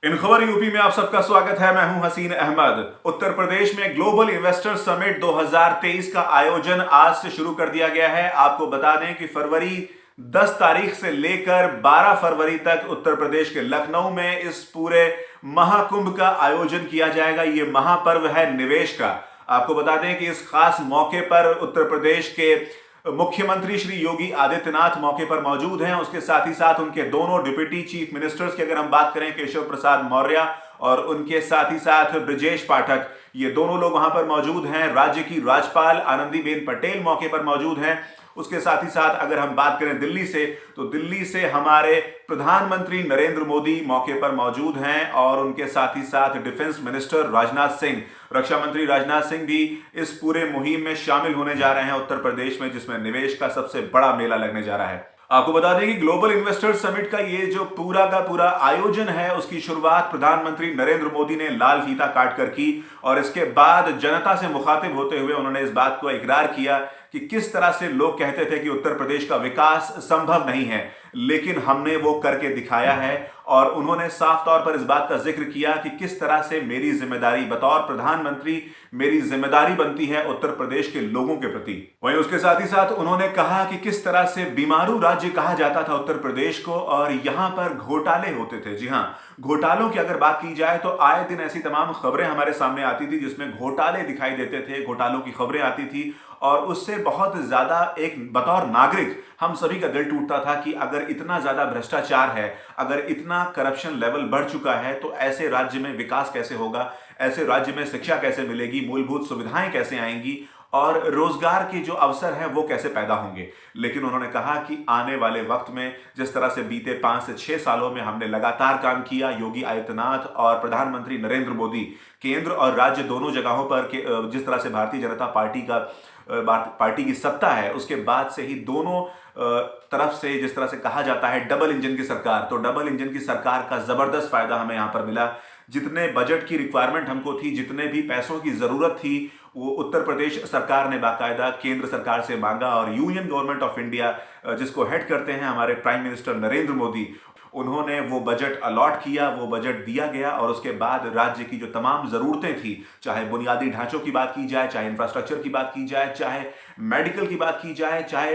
इन खबर यूपी में आप सबका स्वागत है। मैं हूं हसीन अहमद। उत्तर प्रदेश में ग्लोबल इन्वेस्टर समिट 2023 का आयोजन आज से शुरू कर दिया गया है। आपको बता दें कि फरवरी 10 तारीख से लेकर 12 फरवरी तक उत्तर प्रदेश के लखनऊ में इस पूरे महाकुंभ का आयोजन किया जाएगा। ये महापर्व है निवेश का। आपको बता दें कि इस खास मौके पर उत्तर प्रदेश के मुख्यमंत्री श्री योगी आदित्यनाथ मौके पर मौजूद हैं। उसके साथ ही साथ उनके दोनों डिप्टी चीफ मिनिस्टर्स की अगर हम बात करें, केशव प्रसाद मौर्य और उनके साथ ही साथ ब्रजेश पाठक, ये दोनों लोग वहां पर मौजूद हैं। राज्य की राज्यपाल आनंदीबेन पटेल मौके पर मौजूद हैं। उसके साथ ही साथ अगर हम बात करें दिल्ली से, तो दिल्ली से हमारे प्रधानमंत्री नरेंद्र मोदी मौके पर मौजूद हैं और उनके साथ ही साथ डिफेंस मिनिस्टर राजनाथ सिंह, रक्षा मंत्री राजनाथ सिंह भी इस पूरे मुहिम में शामिल होने जा रहे हैं उत्तर प्रदेश में, जिसमें निवेश का सबसे बड़ा मेला लगने जा रहा है। आपको बता दें कि ग्लोबल इन्वेस्टर्स समिट का ये जो पूरा का पूरा आयोजन है, उसकी शुरुआत प्रधानमंत्री नरेंद्र मोदी ने लाल फीता काटकर की और इसके बाद जनता से मुखातिब होते हुए उन्होंने इस बात को इकरार किया कि किस तरह से लोग कहते थे कि उत्तर प्रदेश का विकास संभव नहीं है, लेकिन हमने वो करके दिखाया है। और उन्होंने साफ तौर पर इस बात का जिक्र किया कि किस तरह से मेरी जिम्मेदारी बतौर प्रधानमंत्री, मेरी जिम्मेदारी बनती है उत्तर प्रदेश के लोगों के प्रति। वहीं उसके साथ ही साथ उन्होंने कहा कि किस तरह से बीमारू राज्य कहा जाता था उत्तर प्रदेश को और यहां पर घोटाले होते थे। जी हां, घोटालों की अगर बात की जाए तो आए दिन ऐसी तमाम खबरें हमारे सामने आती थी जिसमें घोटाले दिखाई देते थे, घोटालों की खबरें आती थी और उससे बहुत ज्यादा एक बतौर नागरिक हम सभी का दिल टूटता था कि अगर इतना ज्यादा भ्रष्टाचार है, अगर इतना करप्शन लेवल बढ़ चुका है, तो ऐसे राज्य में विकास कैसे होगा, ऐसे राज्य में शिक्षा कैसे मिलेगी, मूलभूत सुविधाएं कैसे आएंगी और रोजगार के जो अवसर हैं वो कैसे पैदा होंगे। लेकिन उन्होंने कहा कि आने वाले वक्त में जिस तरह से बीते 5 से 6 सालों में हमने लगातार काम किया, योगी आदित्यनाथ और प्रधानमंत्री नरेंद्र मोदी केंद्र और राज्य दोनों जगहों पर जिस तरह से भारतीय जनता पार्टी की सत्ता है, उसके बाद से ही दोनों तरफ से जिस तरह से कहा जाता है डबल इंजन की सरकार, तो डबल इंजन की सरकार का जबरदस्त फायदा हमें यहां पर मिला। जितने बजट की रिक्वायरमेंट हमको थी, जितने भी पैसों की जरूरत थी, वो उत्तर प्रदेश सरकार ने बाकायदा केंद्र सरकार से मांगा और यूनियन गवर्नमेंट ऑफ इंडिया जिसको हेड करते हैं हमारे प्राइम मिनिस्टर नरेंद्र मोदी, उन्होंने वो बजट अलॉट किया, वो बजट दिया गया और उसके बाद राज्य की जो तमाम ज़रूरतें थी, चाहे बुनियादी ढांचों की बात की जाए, चाहे इंफ्रास्ट्रक्चर की बात की जाए, चाहे मेडिकल की बात की जाए, चाहे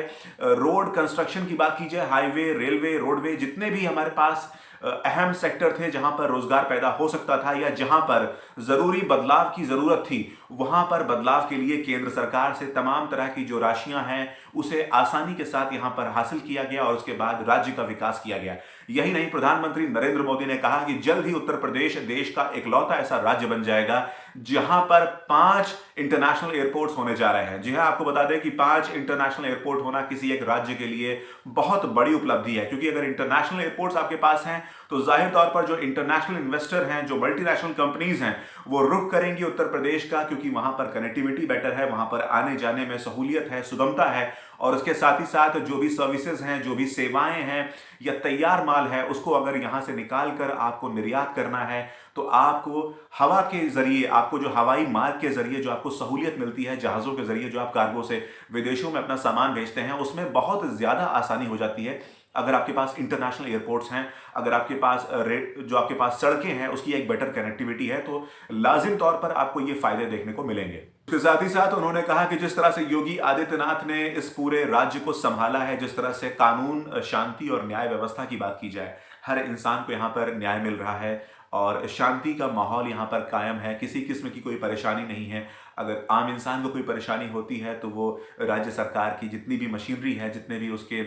रोड कंस्ट्रक्शन की बात की जाए, हाईवे, रेलवे, रोडवे, जितने भी हमारे पास अहम सेक्टर थे जहां पर रोजगार पैदा हो सकता था या जहां पर जरूरी बदलाव की जरूरत थी, वहां पर बदलाव के लिए केंद्र सरकार से तमाम तरह की जो राशियां हैं उसे आसानी के साथ यहां पर हासिल किया गया और उसके बाद राज्य का विकास किया गया। यही नहीं, प्रधानमंत्री नरेंद्र मोदी ने कहा कि जल्द ही उत्तर प्रदेश देश का इकलौता ऐसा राज्य बन जाएगा जहां पर 5 इंटरनेशनल एयरपोर्ट्स होने जा रहे हैं। जी हां, आपको बता दें कि 5 इंटरनेशनल एयरपोर्ट होना किसी एक राज्य के लिए बहुत बड़ी उपलब्धि है, क्योंकि अगर इंटरनेशनल एयरपोर्ट्स आपके पास हैं तो जाहिर तौर पर जो इंटरनेशनल इन्वेस्टर हैं, जो मल्टीनेशनल कंपनीज हैं, वो रुख करेंगी उत्तर प्रदेश का, क्योंकि वहां पर कनेक्टिविटी बेटर है, वहां पर आने जाने में सहूलियत है, सुगमता है और उसके साथ ही साथ जो भी सर्विसेज हैं, जो भी सेवाएं हैं या तैयार माल है, उसको अगर यहां से निकाल कर आपको निर्यात करना है तो आपको हवा के जरिए, आपको जो हवाई मार्ग के जरिए जो आपको सहूलियत मिलती है, जहाजों के जरिए जो आप कार्गो से विदेशों में अपना सामान भेजते हैं, उसमें बहुत ज्यादा आसानी हो जाती है अगर आपके पास इंटरनेशनल एयरपोर्ट्स हैं, अगर आपके पास जो आपके पास सड़कें हैं उसकी एक बेटर कनेक्टिविटी है, तो लाजिम तौर पर आपको ये फायदे देखने को मिलेंगे। इसके साथ ही साथ उन्होंने कहा कि जिस तरह से योगी आदित्यनाथ ने इस पूरे राज्य को संभाला है, जिस तरह से कानून, शांति और न्याय व्यवस्था की बात की जाए, हर इंसान को यहाँ पर न्याय मिल रहा है और शांति का माहौल यहाँ पर कायम है, किसी किस्म की कोई परेशानी नहीं है। अगर आम इंसान को कोई परेशानी होती है तो वो राज्य सरकार की जितनी भी मशीनरी है, जितने भी उसके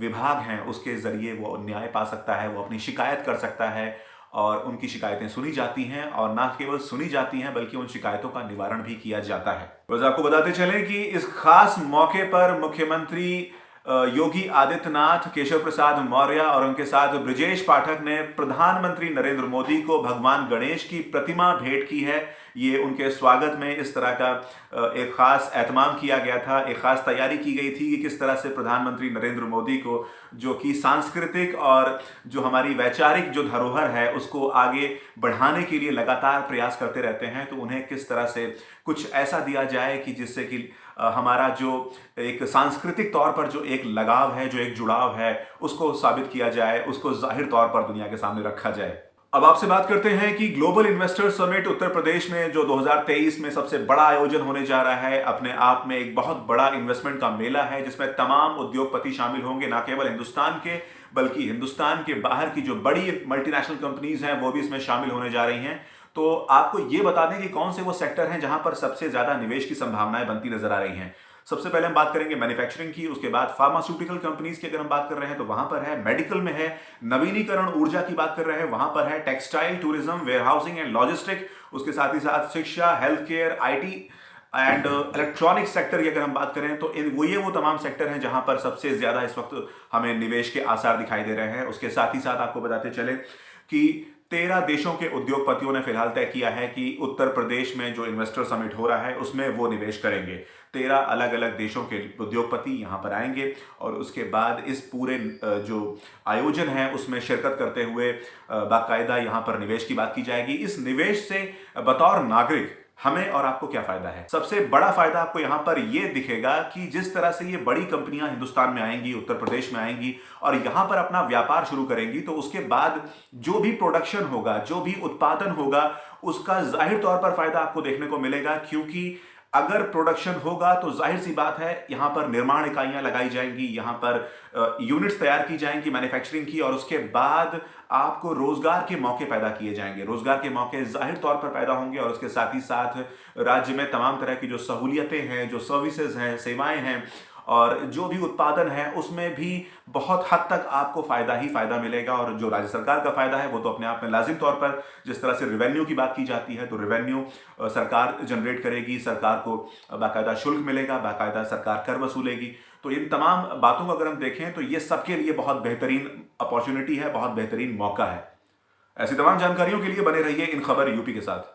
विभाग हैं, उसके ज़रिए वो न्याय पा सकता है, वो अपनी शिकायत कर सकता है और उनकी शिकायतें सुनी जाती हैं और ना केवल सुनी जाती हैं बल्कि उन शिकायतों का निवारण भी किया जाता है। बस आपको बताते चलें कि इस खास मौके पर मुख्यमंत्री योगी आदित्यनाथ, केशव प्रसाद मौर्य और उनके साथ ब्रजेश पाठक ने प्रधानमंत्री नरेंद्र मोदी को भगवान गणेश की प्रतिमा भेंट की है। ये उनके स्वागत में इस तरह का एक खास एहतमाम किया गया था, एक खास तैयारी की गई थी कि किस तरह से प्रधानमंत्री नरेंद्र मोदी को, जो कि सांस्कृतिक और जो हमारी वैचारिक जो धरोहर है उसको आगे बढ़ाने के लिए लगातार प्रयास करते रहते हैं, तो उन्हें किस तरह से कुछ ऐसा दिया जाए कि जिससे कि हमारा जो एक सांस्कृतिक तौर पर जो एक लगाव है, जो एक जुड़ाव है, उसको साबित किया जाए, उसको जाहिर तौर पर दुनिया के सामने रखा जाए। अब आपसे बात करते हैं कि global investor summit Uttar Pradesh में जो 2023 में सबसे बड़ा आयोजन होने जा रहा है, अपने आप में एक बहुत बड़ा इन्वेस्टमेंट का मेला है जिसमें तमाम उद्योगपति शामिल होंगे, ना केवल हिंदुस्तान के बल्कि हिंदुस्तान के बाहर की जो बड़ी मल्टीनेशनल कंपनीज हैं वो भी इसमें शामिल होने जा रही हैं। तो आपको ये बता दें कि कौन से वो सेक्टर हैं जहां पर सबसे ज्यादा निवेश की संभावनाएं बनती नजर आ रही हैं। सबसे पहले हम बात करेंगे मैन्युफैक्चरिंग की, उसके बाद फार्मास्यूटिकल कंपनीज की अगर हम बात कर रहे हैं तो वहां पर है, मेडिकल में है, नवीनीकरण ऊर्जा की बात कर रहे हैं वहां पर है, textile, tourism, warehousing and logistic, उसके साथ ही साथ शिक्षा, health care, IT and electronic sector की अगर हम बात करें तो वो तमाम सेक्टर हैं जहां पर सबसे ज्यादा इस वक्त हमें निवेश के आसार दिखाई दे रहे हैं। उसके साथ ही साथ आपको बताते चले कि 13 देशों के उद्योगपतियों ने फिलहाल तय किया है कि उत्तर प्रदेश में जो इन्वेस्टर समिट हो रहा है उसमें वो निवेश करेंगे। 13 अलग अलग देशों के उद्योगपति यहां पर आएंगे और उसके बाद इस पूरे जो आयोजन है उसमें शिरकत करते हुए बाकायदा यहां पर निवेश की बात की जाएगी। इस निवेश से बतौर नागरिक हमें और आपको क्या फायदा है? सबसे बड़ा फायदा आपको यहां पर यह दिखेगा कि जिस तरह से ये बड़ी कंपनियां हिंदुस्तान में आएंगी, उत्तर प्रदेश में आएंगी और यहां पर अपना व्यापार शुरू करेंगी, तो उसके बाद जो भी प्रोडक्शन होगा, जो भी उत्पादन होगा, उसका जाहिर तौर पर फायदा आपको देखने को मिलेगा। क्योंकि अगर प्रोडक्शन होगा तो जाहिर सी बात है यहां पर निर्माण इकाइयां लगाई जाएंगी, यहां पर यूनिट्स तैयार की जाएंगी मैन्युफैक्चरिंग की, और उसके बाद आपको रोजगार के मौके पैदा किए जाएंगे। रोजगार के मौके जाहिर तौर पर पैदा होंगे और उसके साथ ही साथ राज्य में तमाम तरह की जो सहूलियतें हैं, जो सर्विसेज हैं, सेवाएं हैं और जो भी उत्पादन है उसमें भी बहुत हद तक आपको फायदा ही फायदा मिलेगा। और जो राज्य सरकार का फायदा है वो तो अपने आप में लाजिम तौर पर, जिस तरह से रेवेन्यू की बात की जाती है तो रेवेन्यू सरकार जनरेट करेगी, सरकार को बाकायदा शुल्क मिलेगा, बाकायदा सरकार कर वसूलेगी। तो इन तमाम बातों को अगर हम देखें तो ये सबके लिए बहुत बेहतरीन अपॉर्चुनिटी है, बहुत बेहतरीन मौका है। ऐसी तमाम जानकारियों के लिए बने रहिए इन खबर यूपी के साथ।